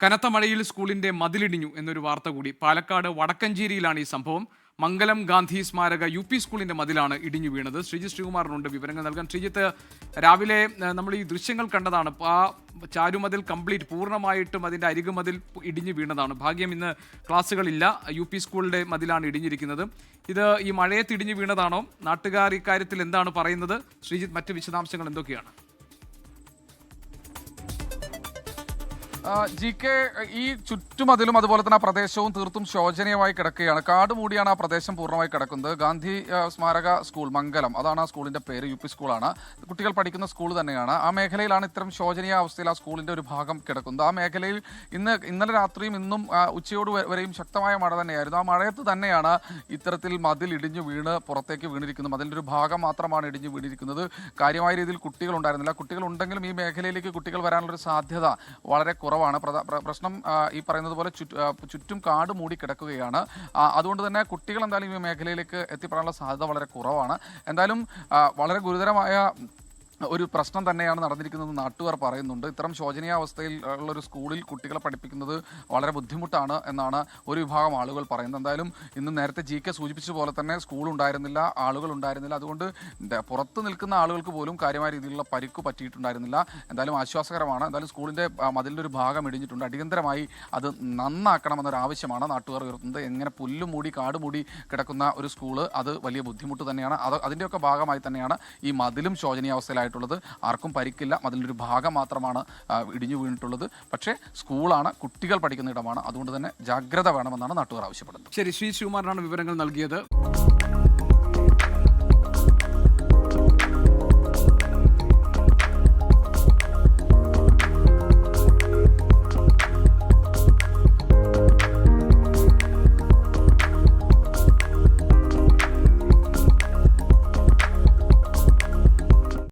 കനത്ത മഴയിൽ സ്കൂളിന്റെ മതിലിടിഞ്ഞു എന്നൊരു വാർത്ത കൂടി. പാലക്കാട് വടക്കഞ്ചേരിയിലാണ് ഈ സംഭവം. മംഗലം ഗാന്ധി സ്മാരക യു സ്കൂളിന്റെ മതിലാണ് ഇടിഞ്ഞു വീണത്. ശ്രീജിത്ത് ശ്രീകുമാറിനുണ്ട് വിവരങ്ങൾ നൽകാൻ. ശ്രീജിത്ത്, രാവിലെ നമ്മൾ ഈ ദൃശ്യങ്ങൾ കണ്ടതാണ്. ആ ചാരുമതിൽ കംപ്ലീറ്റ് പൂർണ്ണമായിട്ടും അതിന്റെ അരികുമതിൽ ഇടിഞ്ഞു വീണതാണ്. ഭാഗ്യം ഇന്ന് ക്ലാസ്സുകളില്ല. സ്കൂളിന്റെ മതിലാണ് ഇടിഞ്ഞിരിക്കുന്നത്. ഇത് ഈ മഴയത്ത് ഇടിഞ്ഞു വീണതാണോ? നാട്ടുകാർ ഇക്കാര്യത്തിൽ എന്താണ് പറയുന്നത്? ശ്രീജിത്ത്, മറ്റ് വിശദാംശങ്ങൾ എന്തൊക്കെയാണ്? ജി കെ, ഈ ചുറ്റുമതിലും അതുപോലെ തന്നെ ആ പ്രദേശവും തീർത്തും ശോചനീയമായി കിടക്കുകയാണ്. കാട് മൂടിയാണ് ആ പ്രദേശം പൂർണ്ണമായി കിടക്കുന്നത്. ഗാന്ധി സ്മാരക സ്കൂൾ മംഗലം, അതാണ് ആ സ്കൂളിന്റെ പേര്. സ്കൂളാണ്, കുട്ടികൾ പഠിക്കുന്ന സ്കൂൾ തന്നെയാണ്. ആ മേഖലയിലാണ് ഇത്തരം ശോചനീയ അവസ്ഥയിൽ ആ സ്കൂളിന്റെ ഒരു ഭാഗം കിടക്കുന്നത്. ആ മേഖലയിൽ ഇന്നലെ രാത്രിയും ഇന്നും ഉച്ചയോട് വരെയും ശക്തമായ മഴ തന്നെയായിരുന്നു. ആ മഴയത്ത് തന്നെയാണ് ഇത്തരത്തിൽ മതിൽ ഇടിഞ്ഞു വീണ് പുറത്തേക്ക് വീണിരിക്കുന്നത്. മതിലിന്റെ ഒരു ഭാഗം മാത്രമാണ് ഇടിഞ്ഞു വീണിരിക്കുന്നത്. കാര്യമായ രീതിയിൽ കുട്ടികൾ ഉണ്ടായിരുന്നില്ല. കുട്ടികൾ ഉണ്ടെങ്കിലും ഈ മേഖലയിലേക്ക് കുട്ടികൾ വരാനുള്ളൊരു സാധ്യത വളരെ കുറവാണ്. പ്രശ്നം ഈ പറയുന്നത് പോലെ ചുറ്റും കാട് മൂടി കിടക്കുകയാണ്. അതുകൊണ്ട് തന്നെ കുട്ടികൾ എന്തായാലും ഈ മേഖലയിലേക്ക് എത്തിപ്പെടാനുള്ള സാധ്യത വളരെ കുറവാണ്. എന്തായാലും വളരെ ഗുരുതരമായ ഒരു പ്രശ്നം തന്നെയാണ് നടന്നിരിക്കുന്നത് നാട്ടുകാർ പറയുന്നുണ്ട്. ഇത്തരം ശോചനീയാവസ്ഥയിൽ ഉള്ളൊരു സ്കൂളിൽ കുട്ടികളെ പഠിപ്പിക്കുന്നത് വളരെ ബുദ്ധിമുട്ടാണ് എന്നാണ് ഒരു വിഭാഗം ആളുകൾ പറയുന്നത്. എന്തായാലും ഇന്ന് നേരത്തെ ജി കെ സൂചിപ്പിച്ച പോലെ തന്നെ സ്കൂൾ ഉണ്ടായിരുന്നില്ല, ആളുകൾ ഉണ്ടായിരുന്നില്ല. അതുകൊണ്ട് പുറത്ത് നിൽക്കുന്ന ആളുകൾക്ക് പോലും കാര്യമായ രീതിയിലുള്ള പരിക്ക് പറ്റിയിട്ടുണ്ടായിരുന്നില്ല. എന്തായാലും ആശ്വാസകരമാണ്. എന്തായാലും സ്കൂളിൻ്റെ മതിലിൻ്റെ ഒരു ഭാഗം ഇടിഞ്ഞിട്ടുണ്ട്. അടിയന്തരമായി അത് നന്നാക്കണമെന്നൊരു ആവശ്യമാണ് നാട്ടുകാർ ഉയർത്തുന്നത്. എങ്ങനെ പുല്ല് മൂടി കാട് മൂടി കിടക്കുന്ന ഒരു സ്കൂള്, അത് വലിയ ബുദ്ധിമുട്ട് തന്നെയാണ്. അതിൻ്റെയൊക്കെ ഭാഗമായി തന്നെയാണ് ഈ മതിലും ശോചനീയാവസ്ഥയിലായിട്ടുള്ളത്. ആർക്കും പരിക്കില്ല. അതിലൊരു ഭാഗം മാത്രമാണ് ഇടിഞ്ഞു വീണിട്ടുള്ളത്. പക്ഷേ സ്കൂളാണ്, കുട്ടികൾ പഠിക്കുന്ന ഇടമാണ്. അതുകൊണ്ട് തന്നെ ജാഗ്രത വേണമെന്നാണ് നാട്ടുകാർ ആവശ്യപ്പെടുന്നത്. ശരി, ശ്രീ ശിവകുമാറിനാണ് വിവരങ്ങൾ നൽകിയത്.